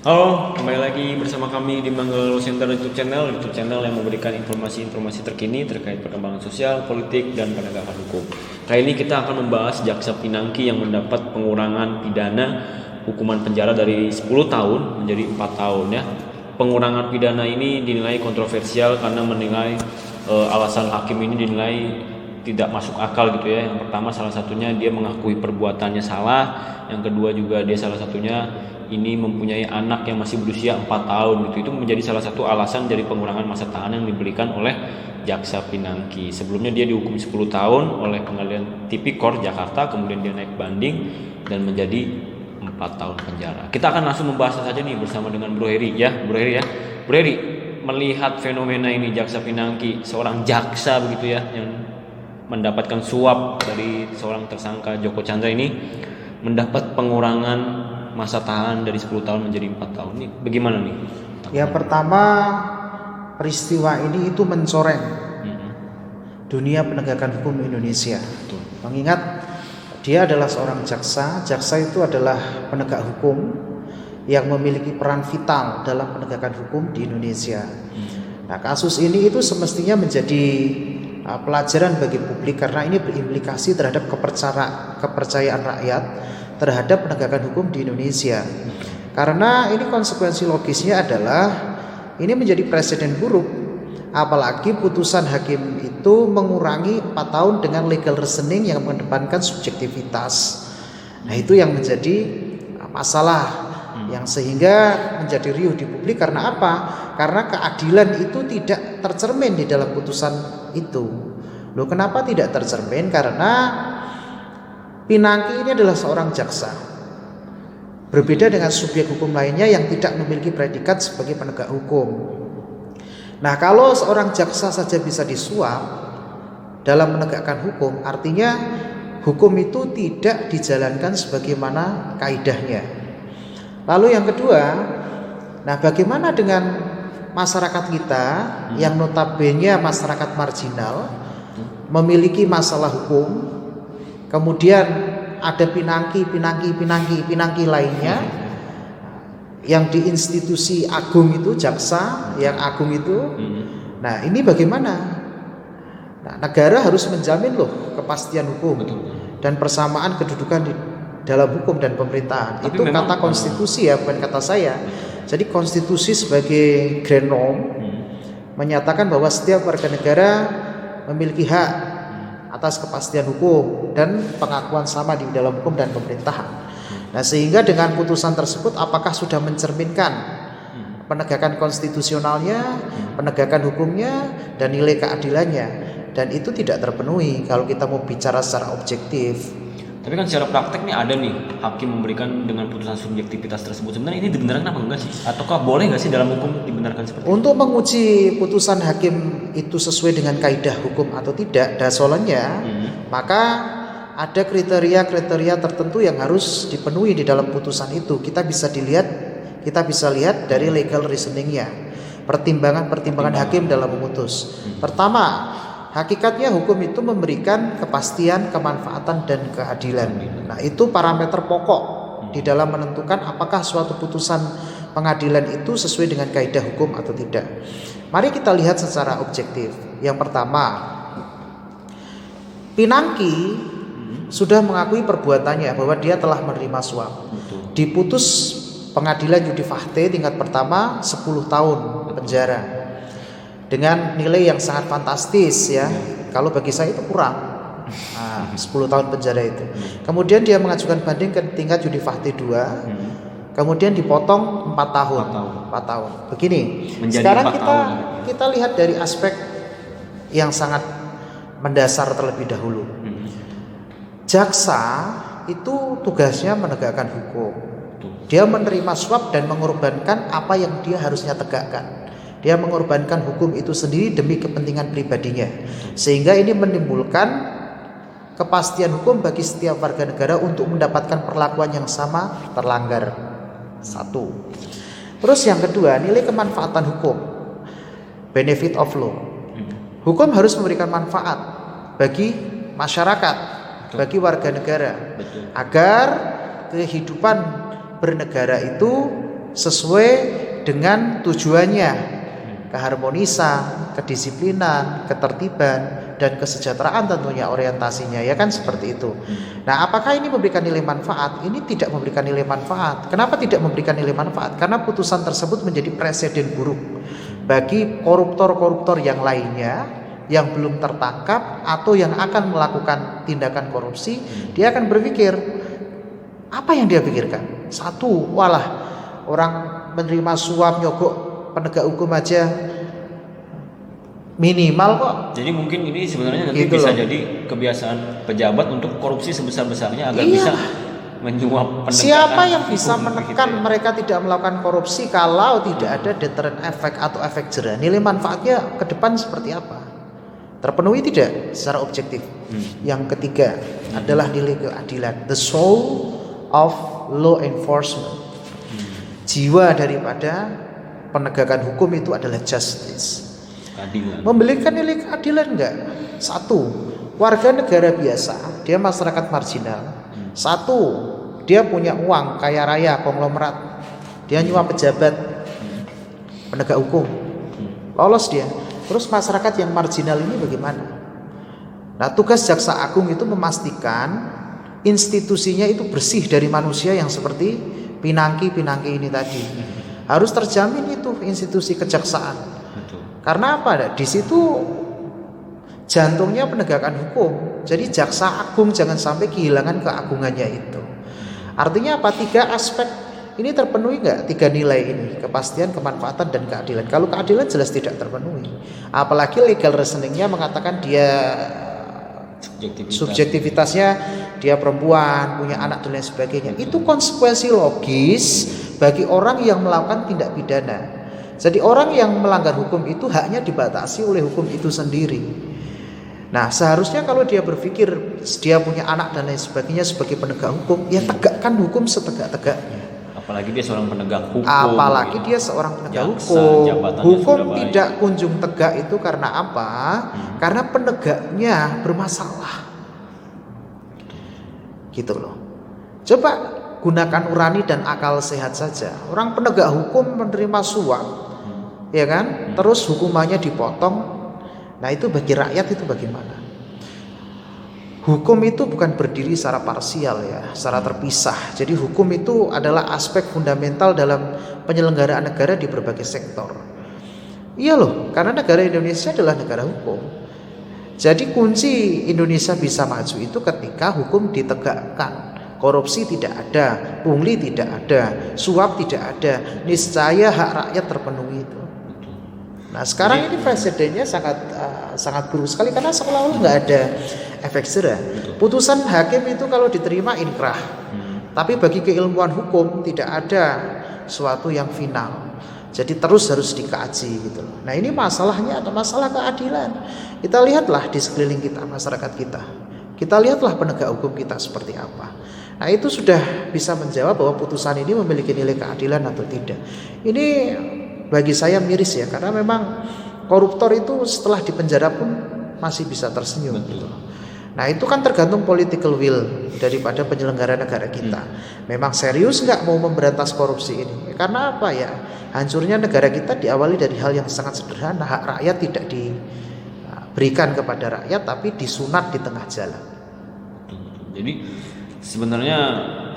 Halo, kembali lagi bersama kami di Manggalo Center YouTube channel yang memberikan informasi-informasi terkini terkait perkembangan sosial, politik, dan penegakan hukum. Kali ini kita akan membahas Jaksa Pinangki yang mendapat pengurangan pidana hukuman penjara dari 10 tahun menjadi 4 tahun ya. Pengurangan pidana ini dinilai kontroversial karena menilai alasan hakim ini dinilai tidak masuk akal gitu ya. Yang pertama salah satunya dia mengakui perbuatannya salah, yang kedua juga dia salah satunya ini mempunyai anak yang masih berusia 4 tahun gitu. Itu menjadi salah satu alasan dari pengurangan masa tahanan yang diberikan oleh Jaksa Pinangki. Sebelumnya dia dihukum 10 tahun oleh Pengadilan Tipikor Jakarta, kemudian dia naik banding dan menjadi 4 tahun penjara. Kita akan langsung membahas saja nih bersama dengan Bro Heri ya. Bro Heri, melihat fenomena ini Jaksa Pinangki, seorang jaksa begitu ya yang mendapatkan suap dari seorang tersangka Joko Chandra ini mendapat pengurangan masa tahanan dari 10 tahun menjadi 4 tahun. Ini bagaimana nih? Yang pertama, peristiwa ini itu mencoreng dunia penegakan hukum Indonesia. Betul. Mengingat dia adalah seorang jaksa. Jaksa itu adalah penegak hukum yang memiliki peran vital dalam penegakan hukum di Indonesia. Nah, kasus ini itu semestinya menjadi pelajaran bagi publik karena ini berimplikasi terhadap kepercayaan rakyat terhadap penegakan hukum di Indonesia. Karena ini konsekuensi logisnya adalah ini menjadi presiden buruk, apalagi putusan hakim itu mengurangi 4 tahun dengan legal reasoning yang mengedepankan subjektivitas. Nah, itu yang menjadi masalah yang sehingga menjadi riuh di publik. Karena apa? Karena keadilan itu tidak tercermin di dalam putusan itu. Loh, kenapa tidak tercermin? Karena Pinangki ini adalah seorang jaksa, berbeda dengan subjek hukum lainnya yang tidak memiliki predikat sebagai penegak hukum. Nah, kalau seorang jaksa saja bisa disuap dalam menegakkan hukum, artinya hukum itu tidak dijalankan sebagaimana kaidahnya. Lalu yang kedua, nah bagaimana dengan masyarakat kita yang notabene masyarakat marginal, memiliki masalah hukum, kemudian ada pinangki lainnya yang di institusi agung itu, jaksa yang agung itu. Nah, ini bagaimana? Nah, negara harus menjamin loh kepastian hukum dan persamaan kedudukan di dalam hukum dan pemerintahan. Itu kata konstitusi ya, bukan kata saya. Jadi konstitusi sebagai grand norm menyatakan bahwa setiap warga negara memiliki hak atas kepastian hukum dan pengakuan sama di dalam hukum dan pemerintahan. Nah, sehingga dengan putusan tersebut apakah sudah mencerminkan penegakan konstitusionalnya, penegakan hukumnya, dan nilai keadilannya? Dan itu tidak terpenuhi kalau kita mau bicara secara objektif. Tapi kan secara praktek nih ada nih hakim memberikan dengan putusan subjektivitas tersebut. Sebenarnya ini dibenarkan apa enggak sih? Ataukah boleh nggak sih dalam hukum dibenarkan seperti itu? Untuk menguji putusan hakim itu sesuai dengan kaidah hukum atau tidak, dasarnya, maka ada kriteria-kriteria tertentu yang harus dipenuhi di dalam putusan itu. Kita bisa lihat dari legal reasoningnya, pertimbangan hakim dalam memutus. Pertama, hakikatnya hukum itu memberikan kepastian, kemanfaatan, dan keadilan. Nah, itu parameter pokok di dalam menentukan apakah suatu putusan pengadilan itu sesuai dengan kaidah hukum atau tidak. Mari kita lihat secara objektif. Yang pertama, Pinangki sudah mengakui perbuatannya bahwa dia telah menerima suap. Diputus pengadilan Judi Fakte tingkat pertama 10 tahun penjara dengan nilai yang sangat fantastis ya. Kalau bagi saya itu kurang. 10 tahun penjara itu. Kemudian dia mengajukan banding ke tingkat Judi Fakte 2. Kemudian dipotong 4 tahun. 4 tahun. Begini. Menjadi sekarang 4 tahun. kita lihat dari aspek yang sangat mendasar terlebih dahulu. Jaksa itu tugasnya menegakkan hukum. Dia menerima suap dan mengorbankan apa yang dia harusnya tegakkan. Dia mengorbankan hukum itu sendiri demi kepentingan pribadinya. Sehingga ini menimbulkan kepastian hukum bagi setiap warga negara untuk mendapatkan perlakuan yang sama terlanggar. Satu. Terus yang kedua, nilai kemanfaatan hukum. Benefit of law. Hukum harus memberikan manfaat bagi masyarakat, bagi warga negara, agar kehidupan bernegara itu sesuai dengan tujuannya, keharmonisan, kedisiplinan, ketertiban, dan kesejahteraan tentunya orientasinya, ya kan, seperti itu. Nah, apakah ini memberikan nilai manfaat? Ini tidak memberikan nilai manfaat. Kenapa tidak memberikan nilai manfaat? Karena putusan tersebut menjadi presiden buruk bagi koruptor-koruptor yang lainnya yang belum tertangkap atau yang akan melakukan tindakan korupsi. Dia akan berpikir, apa yang dia pikirkan? Satu, walah, orang menerima suap nyogok penegak hukum aja minimal kok. Jadi mungkin ini sebenarnya nanti Gitu bisa loh. jadi kebiasaan pejabat untuk korupsi sebesar-besarnya agar Iya. bisa menyuap penegakan Siapa yang bisa hukum menekan gitu ya. mereka tidak melakukan korupsi kalau tidak ada deterrent effect atau efek jerah? Nilai manfaatnya ke depan seperti apa? Terpenuhi tidak secara objektif? Yang ketiga adalah nilai keadilan, the soul of law enforcement. Jiwa daripada penegakan hukum itu adalah justice. Keadilan. Memberikan nilai keadilan enggak? Satu, warga negara biasa, dia masyarakat marginal. Satu, dia punya uang kaya raya konglomerat, dia nyuap pejabat penegak hukum, lolos dia. Terus masyarakat yang marginal ini bagaimana? Nah, tugas jaksa agung itu memastikan institusinya itu bersih dari manusia yang seperti pinangki ini tadi. Harus terjamin itu institusi kejaksaan. Betul. Karena apa? Di situ jantungnya penegakan hukum. Jadi jaksa agung jangan sampai kehilangan keagungannya itu. Artinya apa? 3 aspek ini terpenuhi nggak? 3 nilai ini, kepastian, kemanfaatan, dan keadilan. Kalau keadilan jelas tidak terpenuhi. Apalagi legal reasoningnya mengatakan dia subjektivitasnya dia perempuan, punya anak dan lain sebagainya. Itu konsekuensi logis bagi orang yang melakukan tindak pidana. Jadi orang yang melanggar hukum itu haknya dibatasi oleh hukum itu sendiri. Nah, seharusnya kalau dia berpikir dia punya anak dan lain sebagainya sebagai penegak hukum, ya tegakkan hukum setegak-tegaknya. Apalagi dia seorang penegak hukum. Apalagi dia seorang penegak hukum. Hukum tidak kunjung tegak itu karena apa? Karena penegaknya bermasalah. Gitu loh. Coba gunakan nurani dan akal sehat saja. Orang penegak hukum menerima suap, ya kan? Terus hukumannya dipotong. Nah, itu bagi rakyat itu bagaimana? Hukum itu bukan berdiri secara parsial ya, secara terpisah. Jadi hukum itu adalah aspek fundamental dalam penyelenggaraan negara di berbagai sektor. Iya loh, karena negara Indonesia adalah negara hukum. Jadi kunci Indonesia bisa maju itu ketika hukum ditegakkan. Korupsi tidak ada, pungli tidak ada, suap tidak ada, niscaya hak rakyat terpenuhi itu. Nah, sekarang ini presidennya sangat buruk sekali karena seolah-olah nggak ada efek jerah. Putusan hakim itu kalau diterima inkrah, tapi bagi keilmuan hukum tidak ada suatu yang final. Jadi terus harus dikaji gitu loh. Nah, ini masalahnya atau masalah keadilan. Kita lihatlah di sekeliling kita, masyarakat kita. Kita lihatlah penegak hukum kita seperti apa. Nah, itu sudah bisa menjawab bahwa putusan ini memiliki nilai keadilan atau tidak. Ini bagi saya miris ya, karena memang koruptor itu setelah dipenjara pun masih bisa tersenyum. Gitu. Nah, itu kan tergantung political will daripada penyelenggara negara kita. Memang serius nggak mau memberantas korupsi ini? Karena apa ya? Hancurnya negara kita diawali dari hal yang sangat sederhana. Hak rakyat tidak diberikan kepada rakyat, tapi disunat di tengah jalan. Jadi sebenarnya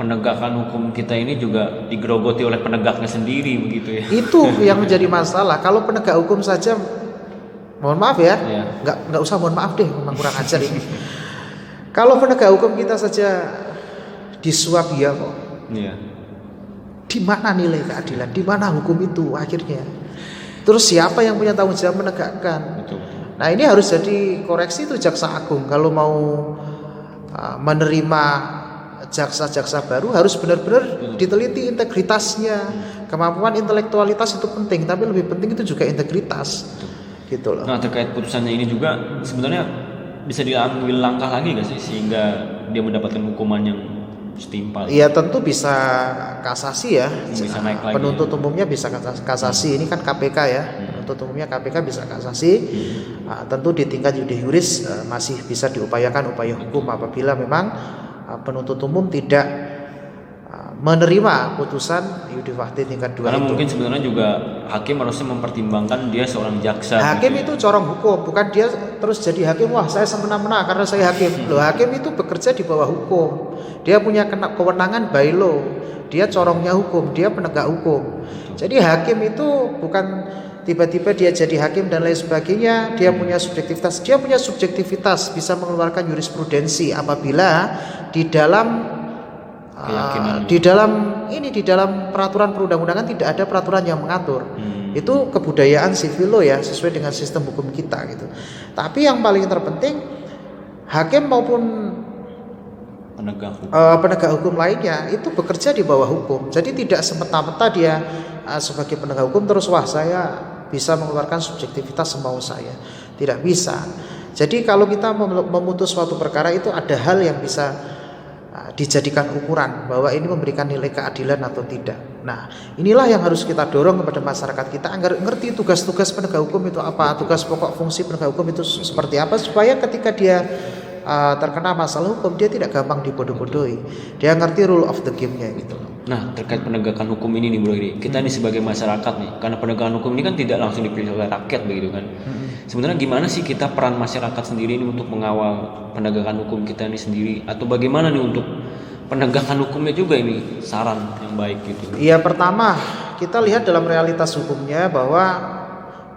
penegakan hukum kita ini juga digerogoti oleh penegaknya sendiri begitu ya. Itu yang menjadi masalah. Kalau penegak hukum saja, mohon maaf ya, nggak usah mohon maaf deh, memang kurang ajar ini. Kalau penegak hukum kita saja disuap ya kok. Iya. Di mana nilai keadilan? Di mana hukum itu akhirnya? Terus siapa yang punya tanggung jawab menegakkan? Betul. Nah, ini harus jadi koreksi itu jaksa agung kalau mau menerima jaksa-jaksa baru harus benar-benar diteliti integritasnya. Kemampuan intelektualitas itu penting, tapi lebih penting itu juga integritas. Gitu loh. Nah, terkait putusannya ini juga sebenarnya bisa diambil langkah lagi gak sih sehingga dia mendapatkan hukuman yang setimpal? Iya, tentu bisa kasasi ya. Bisa naik lagi. Penuntut umumnya bisa kasasi. Ini kan KPK ya. Penuntut umumnya KPK bisa kasasi. Tentu di tingkat yudi juris masih bisa diupayakan upaya hukum apabila memang penuntut umum tidak menerima putusan Yudi Fakti tingkat 2 Karena itu. mungkin sebenarnya juga hakim harusnya mempertimbangkan dia seorang jaksa. Hakim gitu itu corong hukum, bukan dia terus jadi hakim, wah saya semena-mena karena saya hakim. Loh, hakim itu bekerja di bawah hukum. Dia punya kewenangan by law. Dia corongnya hukum, dia penegak hukum. Jadi hakim itu bukan tiba-tiba dia jadi hakim dan lain sebagainya. Dia punya subjektivitas. Dia punya subjektivitas bisa mengeluarkan jurisprudensi apabila di dalam Keyakinan. di dalam peraturan perundang-undangan tidak ada peraturan yang mengatur. Itu kebudayaan sivil law ya, sesuai dengan sistem hukum kita gitu. Tapi yang paling terpenting, hakim maupun penegak hukum lainnya itu bekerja di bawah hukum. Jadi tidak semata-mata dia sebagai penegak hukum terus wah saya bisa mengeluarkan subjektivitas semau saya. Tidak bisa. Jadi kalau kita memutus suatu perkara itu ada hal yang bisa dijadikan ukuran bahwa ini memberikan nilai keadilan atau tidak. Nah, inilah yang harus kita dorong kepada masyarakat kita agar ngerti tugas-tugas penegak hukum itu apa, tugas pokok fungsi penegak hukum itu seperti apa, supaya ketika dia terkena masalah hukum dia tidak gampang dibodoh-bodohi. Dia ngerti rule of the game-nya gitu. Nah, terkait penegakan hukum ini nih Bro Iri, kita nih sebagai masyarakat nih, karena penegakan hukum ini kan tidak langsung dipilih oleh rakyat begitu kan. Sebenarnya gimana sih kita peran masyarakat sendiri ini untuk mengawal penegakan hukum kita ini sendiri, atau bagaimana nih untuk penegakan hukumnya juga ini saran yang baik gitu? Iya, pertama kita lihat dalam realitas hukumnya bahwa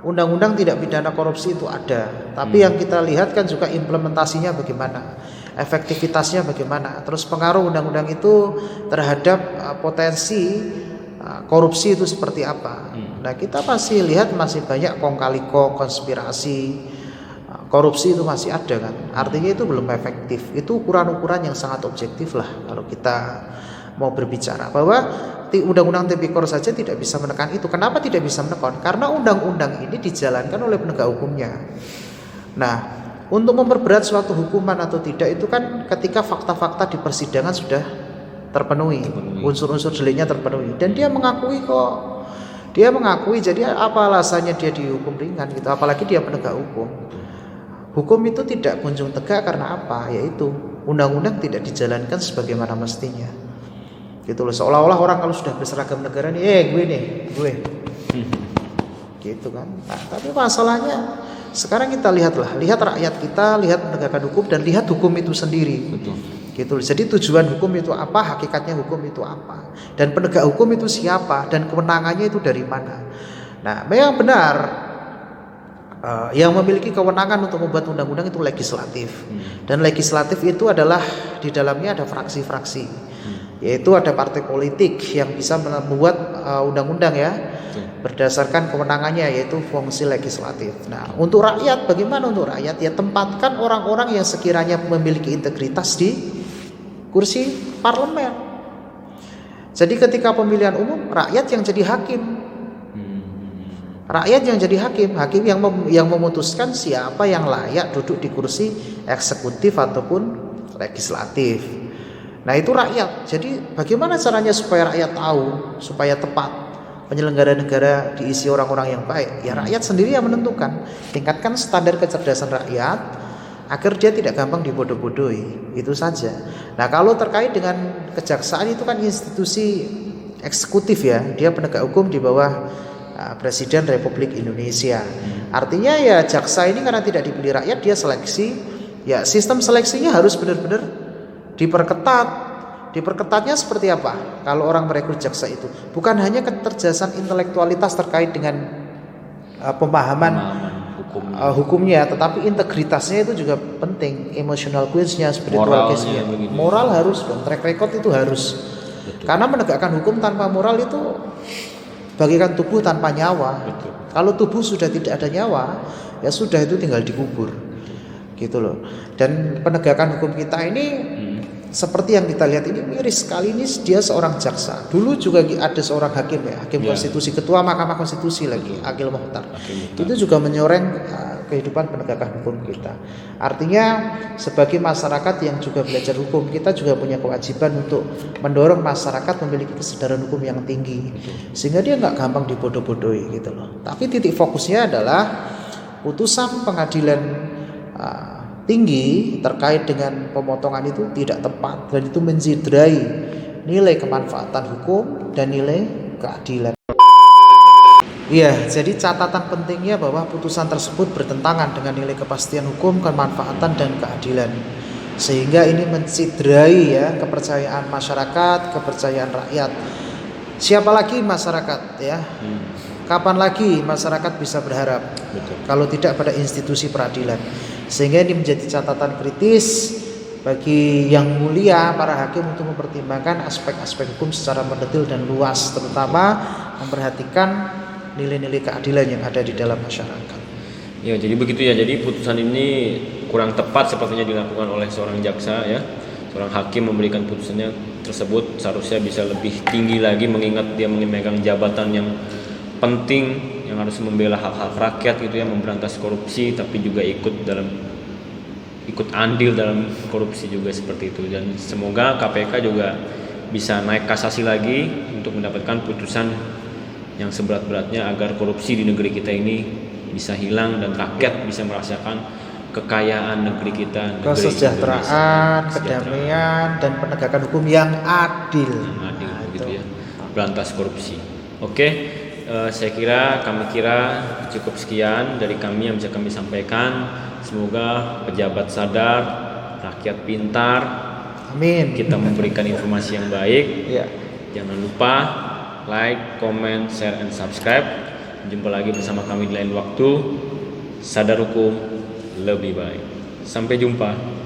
undang-undang tidak pidana korupsi itu ada, tapi yang kita lihat kan juga implementasinya bagaimana, efektivitasnya bagaimana, terus pengaruh undang-undang itu terhadap potensi korupsi itu seperti apa. Nah, kita masih lihat masih banyak kong kali kong, konspirasi, korupsi itu masih ada kan. Artinya itu belum efektif. Itu ukuran-ukuran yang sangat objektif lah kalau kita mau berbicara bahwa undang-undang tipikor saja tidak bisa menekan itu. Kenapa tidak bisa menekan? Karena undang-undang ini dijalankan oleh penegak hukumnya. Nah, untuk memperberat suatu hukuman atau tidak itu kan ketika fakta-fakta di persidangan sudah terpenuhi. Unsur-unsur deliknya terpenuhi dan dia mengakui kok. Dia mengakui, jadi apa alasannya dia dihukum ringan gitu, apalagi dia penegak hukum. Hukum itu tidak kunjung tegak karena apa? Yaitu undang-undang tidak dijalankan sebagaimana mestinya. Gitu loh, seolah-olah orang kalau sudah berseragam negara nih, gue. Gitu kan. Nah, tapi masalahnya sekarang kita lihat rakyat kita, lihat penegakan hukum dan lihat hukum itu sendiri. Betul. Gitu. Jadi tujuan hukum itu apa, hakikatnya hukum itu apa, dan penegak hukum itu siapa, dan kewenangannya itu dari mana. Nah, memang benar yang memiliki kewenangan untuk membuat undang-undang itu legislatif, dan legislatif itu adalah di dalamnya ada fraksi-fraksi, yaitu ada partai politik yang bisa membuat undang-undang ya, berdasarkan kewenangannya yaitu fungsi legislatif. Nah, untuk rakyat, bagaimana untuk rakyat? Ya tempatkan orang-orang yang sekiranya memiliki integritas di kursi parlemen. Jadi ketika pemilihan umum, rakyat yang jadi hakim. Rakyat yang jadi hakim yang memutuskan siapa yang layak duduk di kursi eksekutif ataupun legislatif. Nah, itu rakyat. Jadi bagaimana caranya supaya rakyat tahu, supaya tepat penyelenggara negara diisi orang-orang yang baik? Ya rakyat sendiri yang menentukan. Tingkatkan standar kecerdasan rakyat agar dia tidak gampang dibodoh-bodohi, itu saja. Nah, kalau terkait dengan kejaksaan itu kan institusi eksekutif ya, dia penegak hukum di bawah Presiden Republik Indonesia. Artinya ya jaksa ini karena tidak dipilih rakyat, dia seleksi, ya sistem seleksinya harus benar-benar diperketat. Diperketatnya seperti apa? Kalau orang merekrut jaksa itu bukan hanya kecerdasan intelektualitas terkait dengan pemahaman hukumnya, tetapi integritasnya itu juga penting, emotional quotesnya, spiritual case-nya, moral harus dong, track record itu harus. Betul. Karena menegakkan hukum tanpa moral itu bagaikan tubuh tanpa nyawa. Betul. Kalau tubuh sudah tidak ada nyawa, ya sudah itu tinggal dikubur, gitu loh. Dan penegakan hukum kita ini seperti yang kita lihat ini miris sekali. Ini dia seorang jaksa. Dulu juga ada seorang hakim ya, hakim konstitusi, ketua Mahkamah Konstitusi lagi, Akil Mohtar. Itu juga menyoreng kehidupan penegakan hukum kita. Artinya sebagai masyarakat yang juga belajar hukum, kita juga punya kewajiban untuk mendorong masyarakat memiliki kesadaran hukum yang tinggi, sehingga dia nggak gampang dibodoh-bodohi gitu loh. Tapi titik fokusnya adalah putusan pengadilan tinggi terkait dengan pemotongan itu tidak tepat dan itu menjidrai nilai kemanfaatan hukum dan nilai keadilan. Iya, jadi catatan pentingnya bahwa putusan tersebut bertentangan dengan nilai kepastian hukum, kemanfaatan dan keadilan. Sehingga ini menciderai ya kepercayaan masyarakat, kepercayaan rakyat. Siapa lagi masyarakat ya? Kapan lagi masyarakat bisa berharap? Betul. Kalau tidak pada institusi peradilan. Sehingga ini menjadi catatan kritis bagi yang mulia para hakim untuk mempertimbangkan aspek-aspek hukum secara mendetil dan luas, terutama memperhatikan nilai-nilai keadilan yang ada di dalam masyarakat. Ya, jadi begitu ya. Jadi putusan ini kurang tepat sepertinya dilakukan oleh seorang jaksa ya. Seorang hakim memberikan putusannya tersebut seharusnya bisa lebih tinggi lagi, mengingat dia memegang jabatan yang penting yang harus membela hak-hak rakyat gitu ya, memberantas korupsi, tapi juga ikut andil dalam korupsi juga seperti itu. Dan semoga KPK juga bisa naik kasasi lagi untuk mendapatkan putusan yang seberat-beratnya agar korupsi di negeri kita ini bisa hilang dan rakyat bisa merasakan kekayaan negeri kita, kesejahteraan, kedamaian dan penegakan hukum yang adil. Gitu ya. Berantas korupsi. Oke. Saya kira cukup sekian dari kami yang bisa kami sampaikan. Semoga pejabat sadar, rakyat pintar. Amin. Kita memberikan informasi yang baik. Ya. Jangan lupa like, comment, share, and subscribe. Jumpa lagi bersama kami di lain waktu. Sadar hukum lebih baik. Sampai jumpa.